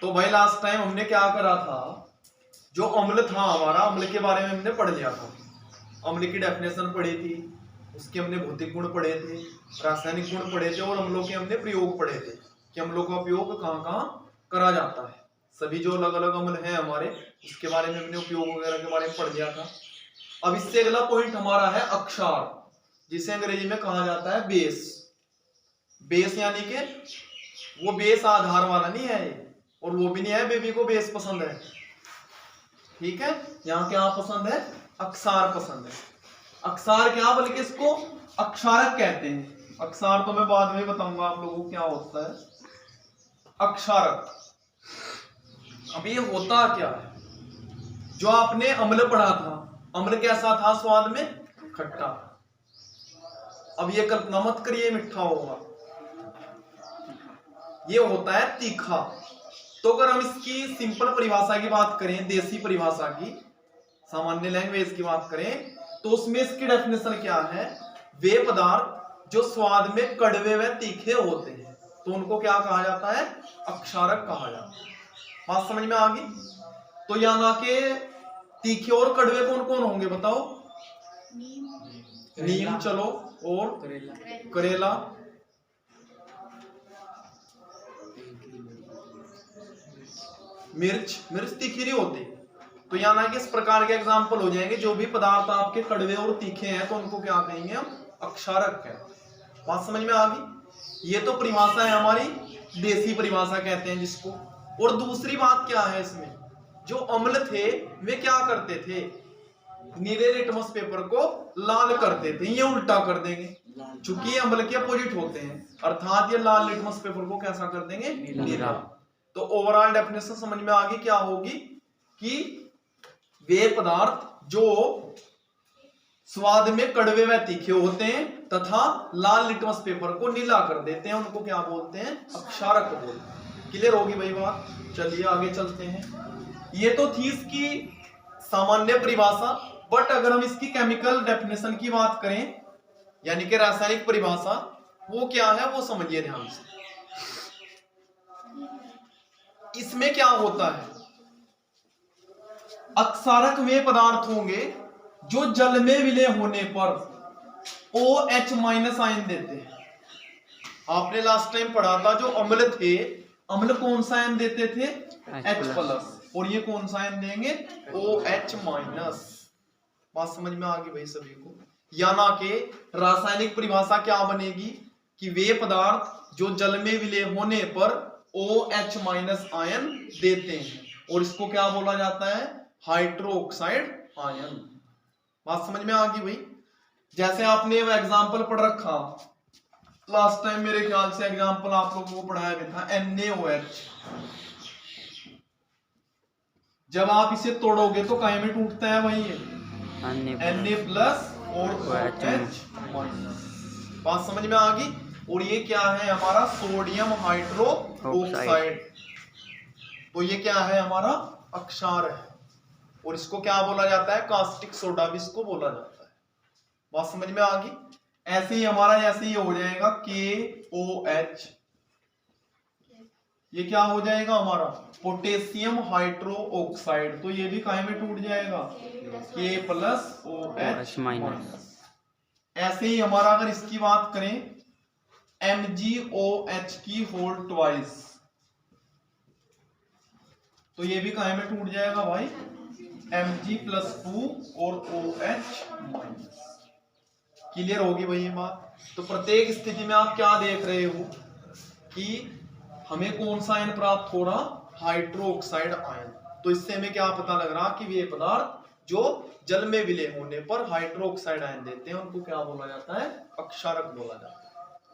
तो भाई last time हमने क्या करा था, जो अम्ल था हमारा, अम्ल के बारे में हमने पढ़ लिया था। अम्ल की डेफिनेशन पढ़ी थी, उसके हमने भौतिक गुण पढ़े थे, रासायनिक गुण पढ़े थे, और अम्लों के हमने प्रयोग पढ़े थे कि अम्लों का उपयोग कहाँ कहाँ करा जाता है। सभी जो अलग अलग अम्ल हैं हमारे, उसके बारे में हमने उपयोग वगैरह के बारे में पढ़ लिया था। अब इससे अगला पॉइंट हमारा है अक्षार, जिसे अंग्रेजी में कहा जाता है बेस। बेस यानी कि वो बेस आधार वाला नहीं है, और वो भी नहीं है बेबी को बेस पसंद है, ठीक है। यहाँ क्या पसंद है, अक्षार पसंद है। अक्षार क्या, बल्कि इसको अक्षारक कहते हैं। अक्षार तो मैं बाद में बताऊंगा आप लोगों को क्या होता है अक्षारक। अब ये होता क्या है, जो आपने अम्ल पढ़ा था, अम्ल कैसा था स्वाद में, खट्टा। अब ये कल्पना मत करिए मीठा होगा, ये होता है तीखा। तो अगर हम इसकी सिंपल परिभाषा की बात करें, देसी परिभाषा की, सामान्य लैंग्वेज की बात करें, तो उसमें इसकी डेफिनेशन क्या है, वे पदार्थ जो स्वाद में कड़वे व तीखे होते हैं, तो उनको क्या कहा जाता है, अक्षारक कहा जाता है। बात समझ में आ गई। तो यहाँ के तीखे और कड़वे कौन कौन होंगे बताओ, नीम चलो, और करेला, मिर्च। मिर्च तीखी नहीं होती। तो यहाँ के इस प्रकार के एग्जाम्पल हो जाएंगे, जो भी पदार्थ आपके कड़वे और तीखे हैं तो उनको क्या कहेंगे हम, अक्षारक है। बात समझ में आ गई। ये तो परिभाषा है हमारी, देसी परिभाषा कहते हैं जिसको। और दूसरी बात क्या है इसमें, जो अम्ल थे वे क्या करते थे, नीले लिटमस पेपर को लाल करते थे। ये उल्टा कर देंगे, चूंकि ये अम्ल के अपोजिट होते हैं, अर्थात ये लाल लिटमस पेपर को कैसा कर देंगे, नीला। तो ओवरऑल डेफिनेशन समझ में आ गई क्या होगी, कि वे पदार्थ जो स्वाद में कड़वे व तीखे होते हैं तथा लाल लिटमस पेपर को नीला कर देते हैं, उनको क्या बोलते हैं, अक्षारक बोलते हैं। क्लियर होगी भाई बात। चलिए आगे चलते हैं। ये तो थी इसकी सामान्य परिभाषा, बट अगर हम इसकी केमिकल डेफिनेशन की बात करें, यानी कि रासायनिक परिभाषा, वो क्या है वो समझिए ध्यान से। इसमें क्या होता है, अक्षारक वे पदार्थ होंगे जो जल में विलय होने पर OH माइनस आयन देते हैं। आपने लास्ट टाइम पढ़ा था, जो अम्ल थे, अम्ल कौन सा आयन देते थे, H+, और ये कौन सा आयन देंगे, OH माइनस। बात समझ में आ गई भाई सभी को। या ना के रासायनिक परिभाषा क्या बनेगी, कि वे पदार्थ जो जल में विलय होने पर OH माइनस आयन देते हैं, और इसको क्या बोला जाता है, हाइड्रोक्साइड आयन। बात समझ में आ गई भाई। जैसे आपने वो एग्जांपल पढ़ रखा लास्ट टाइम, मेरे ख्याल से एग्जांपल आप लोगों को पढ़ाया भी था, NaOH। जब आप इसे तोड़ोगे तो काय में टूटता है भाई, ये Na+ और OH माइनस। बात समझ में आ गई। और ये क्या है हमारा, सोडियम हाइड्रोक्साइड। तो ये क्या है हमारा, अक्षार है, और इसको क्या बोला जाता है, कास्टिक सोडा भी इसको बोला जाता है। बात समझ में आ गई। ऐसे ही हमारा जैसे ही हो जाएगा KOH, ये क्या हो जाएगा हमारा, पोटेशियम हाइड्रोक्साइड। तो ये भी काय में टूट जाएगा, K+OH माइनस। ऐसे ही हमारा अगर इसकी बात करें, MgOH की होल ट्वाइस, तो ये भी काय में टूट जाएगा भाई, Mg+2 और OH माइनस। क्लियर होगी भाई ये बात। तो प्रत्येक स्थिति में आप क्या देख रहे हो, कि हमें कौन सा आयन प्राप्त हो रहा, हाइड्रोक्साइड आयन। तो इससे हमें क्या पता लग रहा, कि वे पदार्थ जो जल में विलय होने पर हाइड्रोक्साइड आयन देते हैं, उनको क्या बोला जाता है, अक्षारक बोला जाता है।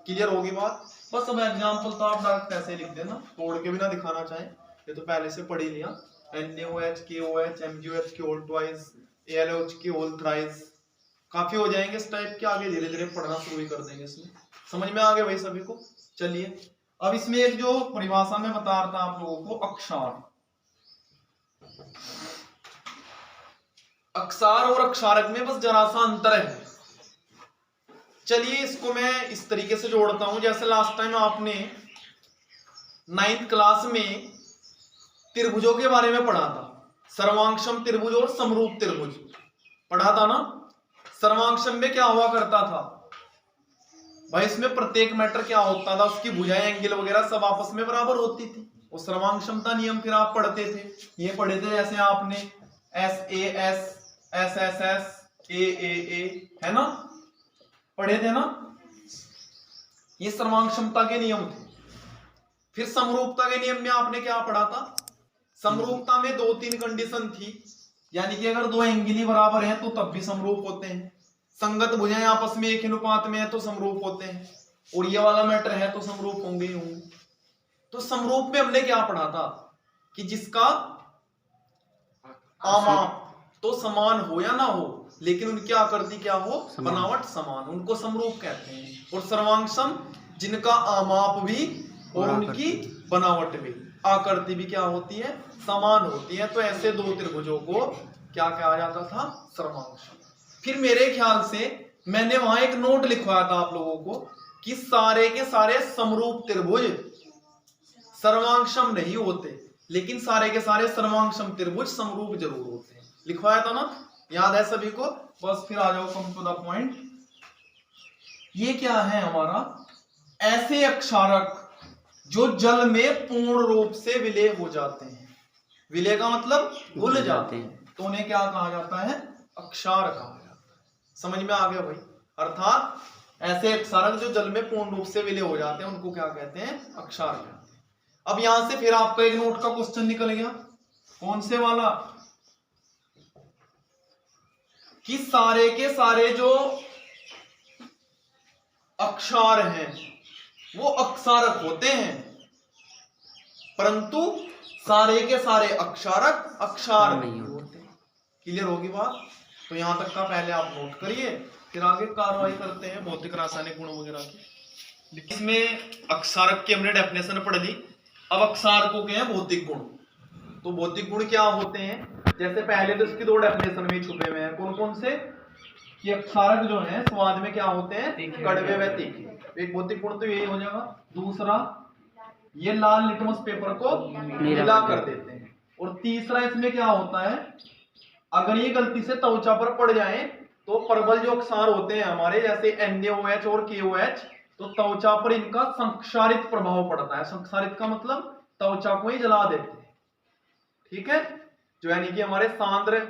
क्लियर होगी बात। बस अब एग्जांपल तो आप डायरेक्ट ऐसे लिख देना, तोड़ के भी ना दिखाना चाहें, ये तो पहले से पढ़ ही लिया। NaOH, KOH, MgOH की होल ट्वाइस, AlOH की होल थ्राइस। काफी हो जाएंगे इस टाइप के, आगे धीरे धीरे पढ़ना शुरू ही कर देंगे इसमें। समझ में आ गया भाई सभी को। चलिए अब इसमें एक जो परिभाषा में बता रहा था आप लोगों को, अक्षार। अक्षार और अक्षारक में बस जरा सा अंतर है। चलिए इसको मैं इस तरीके से जोड़ता हूं, जैसे लास्ट टाइम आपने 9th क्लास में त्रिभुजों के बारे में पढ़ा था, सर्वांगसम त्रिभुज और समरूप त्रिभुज पढ़ा था ना। सर्वांगसम में क्या हुआ करता था भाई, इसमें प्रत्येक मैटर क्या होता था, उसकी भुजाएं एंगल वगैरह सब आपस में बराबर होती थी। वो सर्वांगक्षमता नियम फिर आप पढ़ते थे, ये पढ़े थे जैसे आपने SAS, SSS, AAA, है ना, पढ़े थे ना, ये सर्वांगक्षमता के नियम थे। फिर समरूपता के नियम में आपने क्या पढ़ा था, समरूपता में 2-3 कंडीशन थी, यानी कि अगर दो एंगल ही बराबर हैं तो तब भी समरूप होते हैं, संगत भुजाएं आपस में एक अनुपात में है तो समरूप होते हैं, और ये वाला मैटर है तो समरूप होंगे ही होंगे। तो समरूप में हमने क्या पढ़ा था कि जिसका आमाप तो समान हो या ना हो, लेकिन उनकी आकृति क्या हो, बनावट समान, उनको समरूप कहते हैं। और सर्वांगसम जिनका आमाप भी और उनकी बनावट भी, आकृति भी क्या होती है, समान होती है। तो ऐसे दो त्रिभुजों को क्या कहा जाता था, सर्वांगसम। फिर मेरे ख्याल से मैंने वहां एक नोट लिखवाया था आप लोगों को कि सारे के सारे समरूप त्रिभुज सर्वांगसम नहीं होते, लेकिन सारे के सारे सर्वांगसम त्रिभुज समरूप जरूर होते हैं, लिखवाया था ना, याद है सभी को। बस फिर आ जाओ कम टू द पॉइंट। ये क्या है हमारा, ऐसे अक्षारक जो जल में पूर्ण रूप से विलय हो जाते हैं, विलय का मतलब घुल जाते हैं, तो उन्हें क्या कहा जाता है, अक्षार कहा जाता है। समझ में आ गया भाई, अर्थात ऐसे अक्षारक जो जल में पूर्ण रूप से विलय हो जाते हैं उनको क्या कहते हैं, अक्षार कहते हैं। अब यहां से फिर आपका एक नोट का क्वेश्चन निकल गया, कौन से वाला, कि सारे के सारे जो अक्षार हैं वो अक्षारक होते हैं, परंतु सारे के सारे अक्षारक अक्षार नहीं होते। क्लियर होगी बात। तो यहां तक का पहले आप नोट करिए, फिर आगे कार्रवाई करते हैं भौतिक रासायनिक गुण वगैरह की। इसमें अक्षारक की हमने डेफिनेशन पढ़ ली, अब अक्षारकों के हैं भौतिक गुण। तो भौतिक गुण क्या होते हैं, जैसे पहले तो इसकी 2 डेफिनेशन में छुपे हुए हैं, कौन कौन से, कि अक्षारक जो है स्वाद में क्या होते हैं, कड़वे व तीखे, एक भौतिक गुण तो यही हो जाएगा। दूसरा, ये लाल लिटमस पेपर को नीला कर देते हैं। और तीसरा इसमें क्या होता है, अगर ये गलती से त्वचा पर पड़ जाए तो प्रबल जो अक्षार होते हैं हमारे, जैसे NaOH और KOH, तो त्वचा पर इनका संक्षारित प्रभाव पड़ता है। संक्षारित का मतलब त्वचा को ही जला देते हैं, ठीक है, जो यानी कि हमारे सांद्र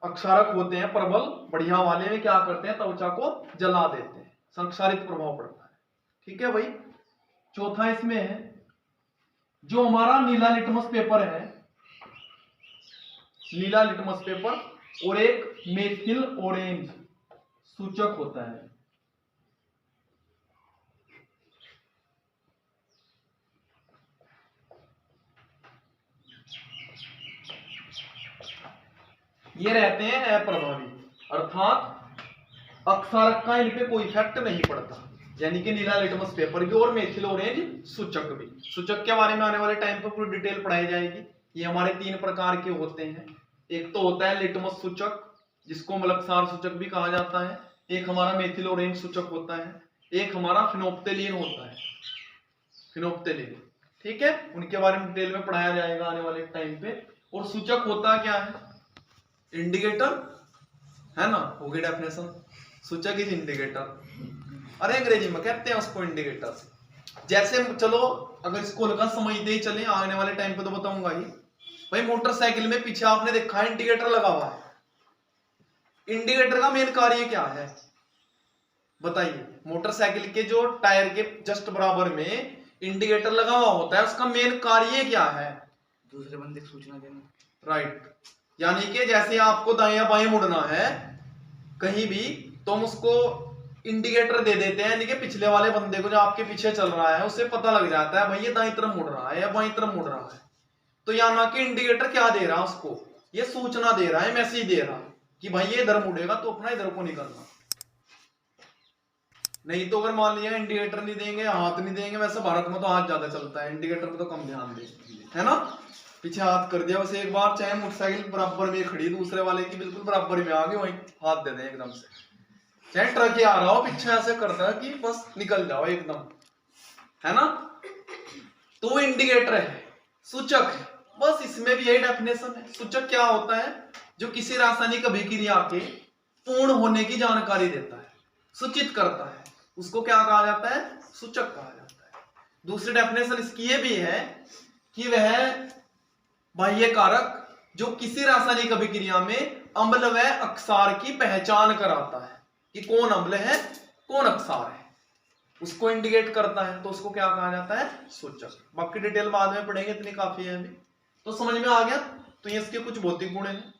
अक्षारक होते हैं प्रबल बढ़िया वाले में क्या करते हैं, त्वचा को जला देते हैं, संक्षारित प्रभाव पड़ता है, ठीक है भाई। चौथा इसमें है जो हमारा नीला लिटमस पेपर है, नीला लिटमस पेपर, और एक मेथिल ऑरेंज सूचक होता है। ये रहते हैं अप्रभावी, अर्थात अक्षारक का इन पे कोई इफेक्ट नहीं पड़ता, यानी कि नीला लिटमस पेपर भी और मेथिल ऑरेंज सूचक भी। सूचक के बारे में आने वाले टाइम पर पूरी डिटेल पढ़ाई जाएगी। ये हमारे 3 प्रकार के होते हैं, एक तो होता है लिटमस सूचक जिसको मलकसार सूचक भी कहा जाता है, एक हमारा मेथिल ऑरेंज सूचक होता है, एक हमारा फिनोप्थेलिन होता है, फिनोप्थेलिन, ठीक है, उनके बारे में डिटेल में पढ़ाया जाएगा आने वाले टाइम पे। और सूचक होता क्या है, इंडिकेटर, है ना, हो गई डेफिनेशन, सूचक इज इंडिकेटर, अरे अंग्रेजी में कहते हैं उसको इंडिकेटर। जैसे चलो अगर इसको लगा समझते ही चले, आने वाले टाइम पे तो बताऊंगा ही भाई। मोटरसाइकिल में पीछे आपने देखा है इंडिकेटर लगा हुआ है, इंडिकेटर का मेन कार्य क्या है बताइए। मोटरसाइकिल के जो टायर के जस्ट बराबर में इंडिकेटर लगा हुआ होता है, उसका मेन कार्य क्या है, दूसरे बंदे को सूचना देना, राइट। यानी कि जैसे आपको दाएं या बाएं मुड़ना है कहीं भी, तो हम उसको इंडिकेटर दे देते हैं, यानी कि पिछले वाले बंदे को जो आपके पीछे चल रहा है उसे पता लग जाता है भाई ये दाईं तरफ मुड़ रहा है या बाईं तरफ मुड़ रहा है। तो यहाँ ना कि इंडिकेटर क्या दे रहा है उसको, ये सूचना दे रहा है, मैसेज दे रहा है कि भाई ये इधर मुड़ेगा तो अपना इधर को निकलना। नहीं तो अगर मान लिया इंडिकेटर नहीं देंगे, हाथ नहीं देंगे, वैसे भारत में तो हाथ ज्यादा चलता है, इंडिकेटर पे तो कम ध्यान दे, है ना, पीछे हाथ कर दिया वैसे एक बार, चाहे मोटरसाइकिल बराबर में खड़ी दूसरे वाले की बिल्कुल बराबर में आ गई, वहीं हाथ दे दें एकदम से, चाहे ट्रक ही आ रहा हो पीछे ऐसे करता है कि बस निकल जाओ एकदम, है ना। तो इंडिकेटर है, सूचक है, बस इसमें भी यही डेफिनेशन है। सूचक क्या होता है? जो किसी रासायनिक अभिक्रिया के पूर्ण होने की जानकारी देता है, सूचित करता है, उसको क्या कहा जाता है? सूचक कहा जाता है। दूसरी डेफिनेशन इसकी ये भी है कि वह बाह्य कारक जो किसी रासायनिक अभिक्रिया में अम्ल व अक्षार की पहचान कराता है कि कौन अम्ल है कौन अक्षार है, उसको इंडिकेट करता है, तो उसको क्या कहा जाता है? सूचक। बाकी डिटेल बाद में पढ़ेंगे, इतनी काफी है अभी। तो समझ में आ गया? तो ये इसके कुछ भौतिक गुण हैं,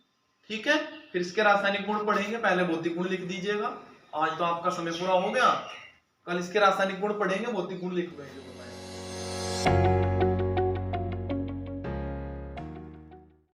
ठीक है। फिर इसके रासायनिक गुण पढ़ेंगे, पहले भौतिक गुण लिख दीजिएगा। आज तो आपका समय पूरा हो गया, कल इसके रासायनिक गुण पढ़ेंगे, भौतिक गुण लिख देंगे।